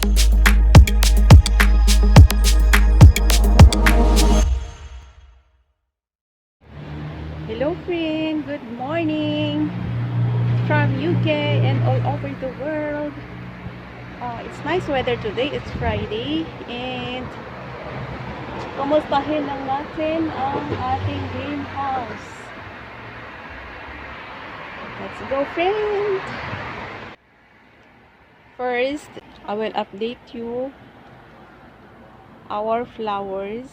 Hello friend, good morning from UK and all over the world. It's nice weather today, it's Friday, and kumustahin lang natin ang ating greenhouse. Let's go friend! First, I will update you our flowers.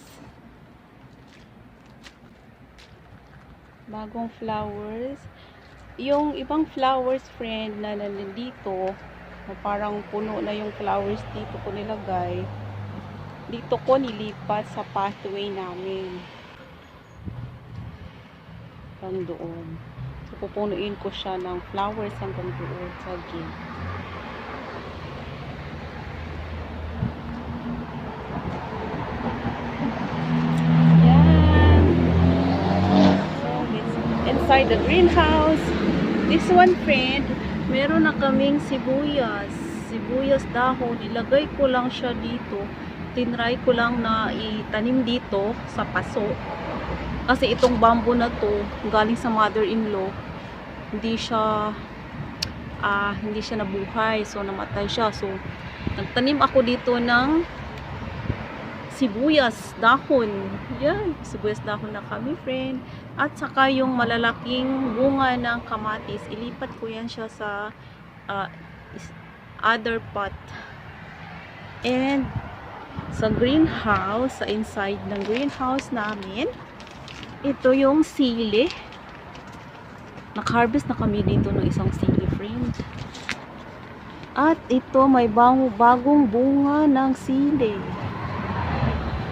Bagong flowers. Yung ibang flowers, friend, na nandito, na parang puno na yung flowers dito ko nilagay. Dito ko nilipat sa pathway namin. Hanggang doon. So, pupunuin ko siya ng flowers hanggang doon sa gate. Inside the greenhouse. This one friend, meron na kaming sibuyas dahon. Ilagay ko lang siya dito. Tinry ko lang na itanim dito sa paso. Kasi itong bamboo na to, galing sa mother-in-law, hindi siya nabuhay. So namatay siya. So nagtanim ako dito ng sibuyas dahon. Yan, sibuyas dahon na kami friend. At saka yung malalaking bunga ng kamatis, ilipat ko yan siya sa other pot. And sa greenhouse, sa inside ng greenhouse namin, ito yung sili. Nag-harvest na kami dito ng isang sili friend. At ito may bagong bunga ng sili.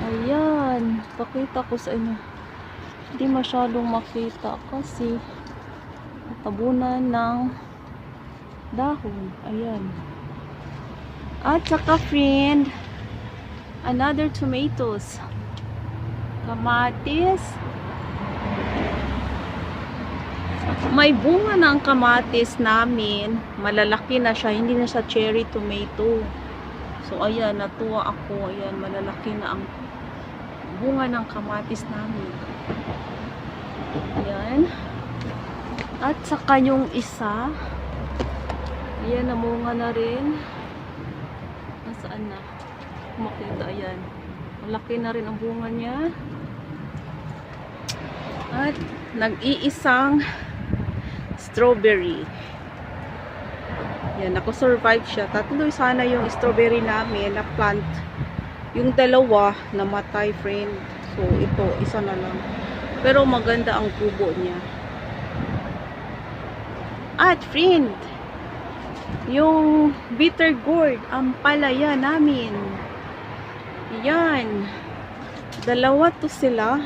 Ayan, pakita ko sa inyo. Hindi masyadong makita kasi tabunan ng dahon. Ayan. At saka friend, another tomatoes. Kamatis. May bunga ng kamatis namin. Malalaki na siya. Hindi na siya cherry tomato. So ayan, natuwa ako. Ayan, malalaki na ang bunga ng kamatis namin. Ayan. At saka yung isa, ayan, namunga na rin. Nasaan na? Makita, ayan. Malaki na rin ang bunga niya. At nag-iisang strawberry. Ayan, ako-survive siya. Tatlo sana yung strawberry namin na plant. Yung dalawa, namatay friend. So, ito, isa na lang. Pero maganda ang kubo niya. At friend, yung bitter gourd, ang palaya namin. Yan. Dalawa to sila.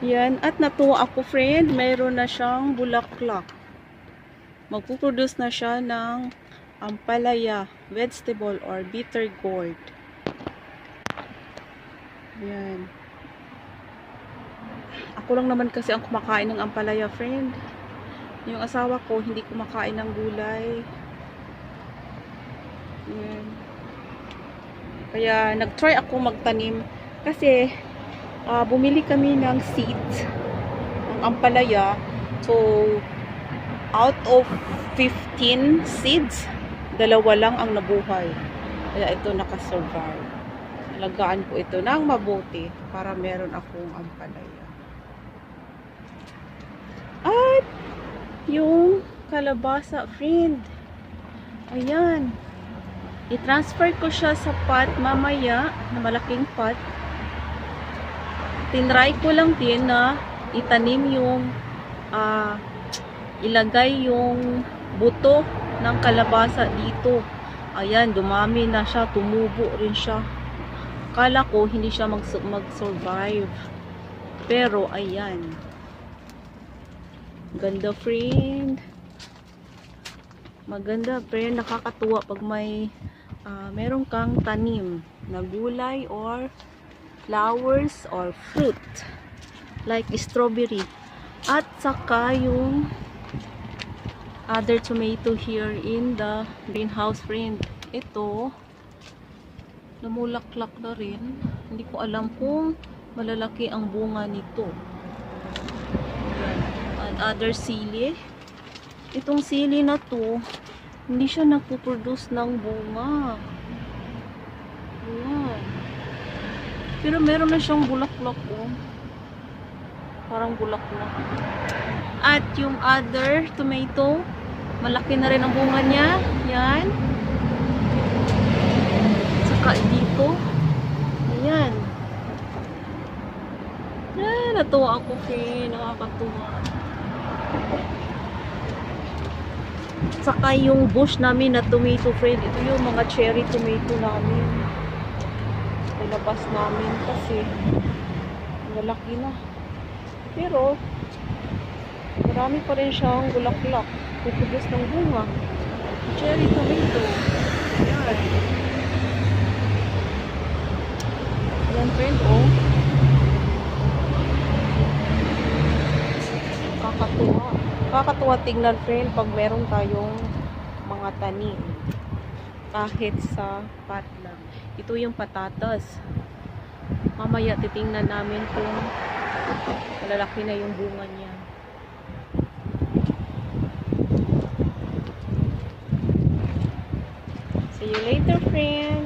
Yan. At natuwa ako friend, mayroon na siyang bulaklak. Magpuproduce na siya ng ampalaya, vegetable or bitter gourd. Yan. Ako lang naman kasi ang kumakain ng ampalaya, friend. Yung asawa ko, hindi kumakain ng gulay. Yan. Kaya, nag-try ako magtanim. Kasi, bumili kami ng seeds ng ampalaya. So, out of 15 seeds, dalawa lang ang nabuhay. Kaya ito nakasurvive. Alagaan ko ito ng mabuti para meron akong ampalaya. At yung kalabasa, friend. Ayan. I-transfer ko siya sa pot mamaya, na malaking pot. Tinry ko lang din na itanim yung ilagay yung buto ng kalabasa dito. Ayan, dumami na siya, tumubo rin siya. Akala ko hindi siya mag-survive. Pero ayan. Ganda friend. Maganda friend, nakakatuwa pag may meron kang tanim na gulay or flowers or fruit like strawberry. At saka yung other tomato here in the greenhouse, friend. Ito, namulaklak na rin. Hindi ko alam kung malalaki ang bunga nito. Ayan. And other sili. Itong sili na to, hindi siya nagpo-produce ng bunga. Ayan. Pero meron na siyang bulaklak, oh. Parang bulaklak. At yung other tomato, malaki na rin ang bunga niya. Yan. Saka dito. Ayan. Natuwa ako, Faye. Nakakatuwa. Saka yung bush namin na tomato, friend. Ito yung mga cherry tomato namin. Nilabas namin kasi malaki na. Pero marami pa rin siyang bulaklak. Pupugos ng bunga. Cherry tomato. Ayan. Ayan, friend, oh. Kakatuwa. Kakatuwa tingnan, friend, pag meron tayong mga tanim. Kahit sa pot lang. Ito yung patatas. Mamaya titingnan namin kung malalaki na yung bunga niya. See you later, friend.